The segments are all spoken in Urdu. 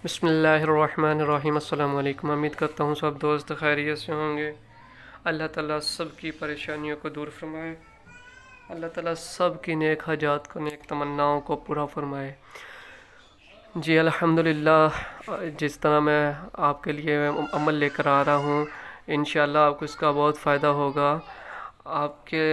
بسم اللہ الرحمن الرحیم۔ السلام علیکم۔ امید کرتا ہوں سب دوست خیریت سے ہوں گے۔ اللہ تعالیٰ سب کی پریشانیوں کو دور فرمائے۔ اللہ تعالیٰ سب کی نیک حاجات کو، نیک تمناؤں کو پورا فرمائے۔ جی الحمدللہ، جس طرح میں آپ کے لیے عمل لے کر آ رہا ہوں، انشاءاللہ آپ کو اس کا بہت فائدہ ہوگا۔ آپ کے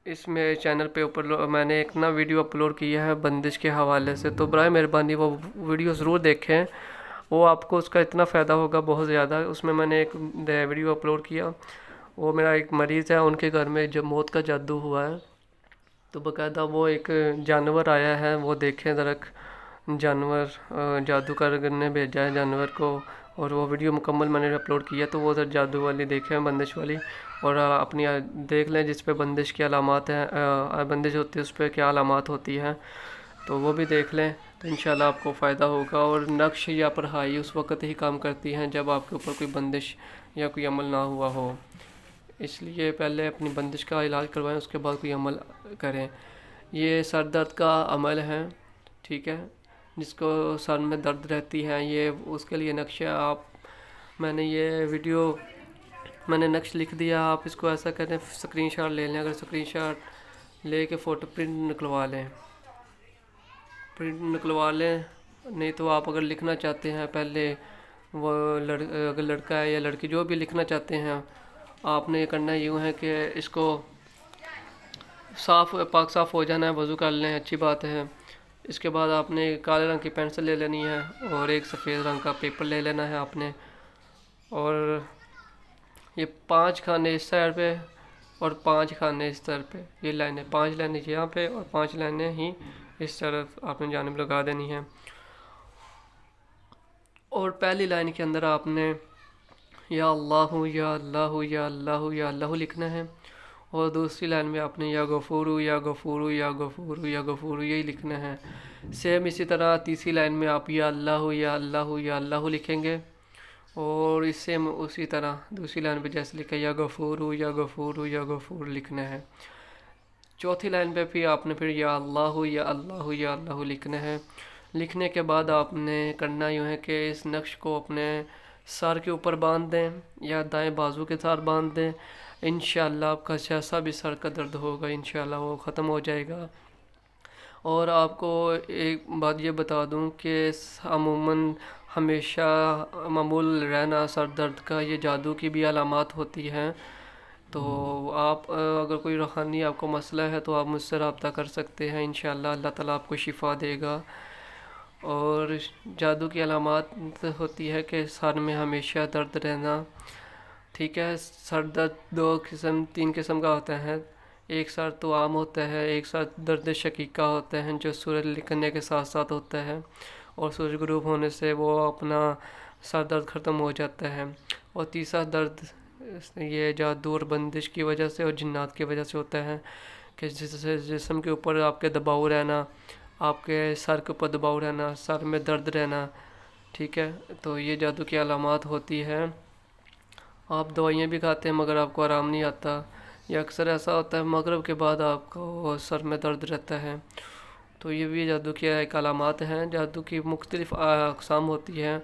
اس میں چینل پہ اوپر میں نے ایک ویڈیو اپلوڈ کیا ہے بندش کے حوالے سے، تو برائے مہربانی وہ ویڈیو ضرور دیکھیں۔ وہ آپ کو اس کا اتنا فائدہ ہوگا بہت زیادہ۔ اس میں نے ایک ویڈیو اپلوڈ کیا، وہ میرا ایک مریض ہے، ان کے گھر میں جب موت کا جادو ہوا ہے، تو باقاعدہ وہ ایک جانور آیا ہے، وہ دیکھیں درک جانور جادوگر نے بھیجا ہے جانور کو، اور وہ ویڈیو مکمل میں نے اپلوڈ کیا، تو وہ ادھر جادو والی دیکھیں، بندش والی، اور اپنی دیکھ لیں جس پہ بندش کی علامات ہیں، بندش ہوتی ہے اس پہ کیا علامات ہوتی ہیں، تو وہ بھی دیکھ لیں، تو انشاءاللہ آپ کو فائدہ ہوگا۔ اور نقش یا پڑھائی اس وقت ہی کام کرتی ہیں جب آپ کے اوپر کوئی بندش یا کوئی عمل نہ ہوا ہو، اس لیے پہلے اپنی بندش کا علاج کروائیں، اس کے بعد کوئی عمل کریں۔ یہ سر درد کا عمل ہے، ٹھیک ہے، جس کو سر میں درد رہتی ہے، یہ اس کے لیے نقش ہے۔ میں نے یہ ویڈیو میں نے نقش لکھ دیا، آپ اس کو ایسا کریں، اسکرین شاٹ لے لیں، اگر اسکرین شاٹ لے کے فوٹو پرنٹ نکلوا لیں، نہیں تو آپ اگر لکھنا چاہتے ہیں پہلے، وہ اگر لڑکا ہے یا لڑکی جو بھی لکھنا چاہتے ہیں، آپ نے یہ کرنا یوں ہے کہ اس کو پاک صاف ہو جانا ہے، وضو کر لیں، اچھی بات ہے۔ اس کے بعد آپ نے کالے رنگ کی پینسل لے لینی ہے، اور ایک سفید رنگ کا پیپر لے لینا ہے آپ نے، اور یہ 5 کھانے اس سائڈ پہ اور 5 کھانے اس طرف پہ، یہ لائنیں 5 لائنیں یہاں پہ اور 5 لائنیں ہی اس طرف آپ نے جانب لگا دینی ہیں۔ اور پہلی لائن کے اندر آپ نے یا اللہ یا اللہ یا اللہ یا اللہ لکھنا ہے، اور دوسری لائن میں آپ نے یا غفور یا غفور یا غفور یا غفور یہی لکھنا ہے۔ سیم اسی طرح تیسری لائن میں آپ یا اللہ یا اللہ یا اللہ لکھیں گے، اور اس سے اسی طرح دوسری لائن پہ جیسے لکھا یا غفور یا غفور یا غفور لکھنا ہے۔ چوتھی لائن پہ بھی آپ نے پھر یا اللہ یا اللہ یا اللہ لکھنا ہے۔ لکھنے کے بعد آپ نے کرنا یوں ہے کہ اس نقش کو اپنے سر کے اوپر باندھ دیں یا دائیں بازو کے ساتھ باندھ دیں، انشاءاللہ آپ کا جیسا بھی سر کا درد ہوگا انشاءاللہ وہ ختم ہو جائے گا۔ اور آپ کو ایک بات یہ بتا دوں کہ عموماً ہمیشہ معمول رہنا سر درد کا یہ جادو کی بھی علامات ہوتی ہیں، تو آپ اگر کوئی روحانی آپ کو مسئلہ ہے تو آپ مجھ سے رابطہ کر سکتے ہیں، انشاءاللہ اللہ تعالیٰ آپ کو شفا دے گا۔ اور جادو کی علامات ہوتی ہے کہ سر میں ہمیشہ درد رہنا، ٹھیک ہے۔ سر درد 3 قسم کا ہوتا ہے، ایک سر تو عام ہوتا ہے، ایک سر درد شقیقہ ہوتا ہے جو سورج نکلنے کے ساتھ ساتھ ہوتا ہے، اور سورج غروب ہونے سے وہ اپنا سر درد ختم ہو جاتا ہے، اور تیسرا درد یہ جادو اور بندش کی وجہ سے اور جنات کی وجہ سے ہوتا ہے کہ جسم کے اوپر آپ کے دباؤ رہنا، آپ کے سر کے اوپر دباؤ رہنا، سر میں درد رہنا، ٹھیک ہے، تو یہ جادو کی علامات ہوتی ہے۔ آپ دوائیاں بھی کھاتے ہیں مگر آپ کو آرام نہیں آتا، یا اکثر ایسا ہوتا ہے مغرب کے بعد آپ کو سر میں درد رہتا ہے، تو یہ بھی جادو کی ایک علامات ہیں۔ جادو کی مختلف اقسام ہوتی ہیں،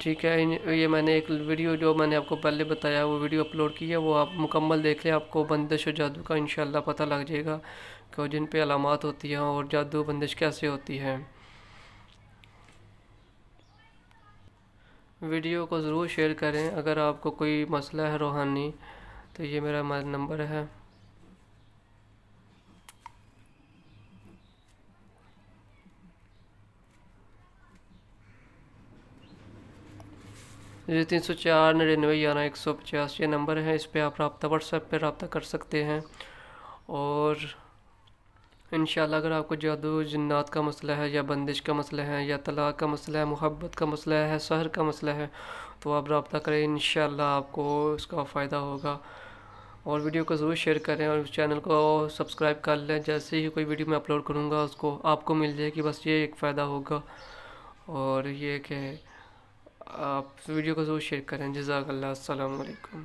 ٹھیک ہے۔ یہ میں نے ایک ویڈیو جو میں نے آپ کو پہلے بتایا وہ ویڈیو اپلوڈ کی ہے، وہ آپ مکمل دیکھ لیں، آپ کو بندش و جادو کا انشاءاللہ پتہ لگ جائے گا کہ جن پہ علامات ہوتی ہیں اور جادو بندش کیسے ہوتی ہے۔ ویڈیو کو ضرور شیئر کریں، اگر آپ کو کوئی مسئلہ ہے روحانی تو یہ میرا نمبر ہے۔ یہ 304 99 11 150 یہ نمبر ہے، اس پہ آپ واٹس ایپ پہ رابطہ کر سکتے ہیں۔ اور انشاءاللہ اگر آپ کو جادو جنات کا مسئلہ ہے یا بندش کا مسئلہ ہے یا طلاق کا مسئلہ ہے، محبت کا مسئلہ ہے، سحر کا مسئلہ ہے، تو آپ رابطہ کریں، انشاءاللہ آپ کو اس کا فائدہ ہوگا۔ اور ویڈیو کو ضرور شیئر کریں اور چینل کو سبسکرائب کر لیں، جیسے ہی کوئی ویڈیو میں اپلوڈ کروں گا اس کو آپ کو مل جائے گی، بس یہ ایک فائدہ ہوگا، اور یہ کہ آپ ویڈیو کو ضرور شیئر کریں۔ جزاک اللہ، السلام علیکم۔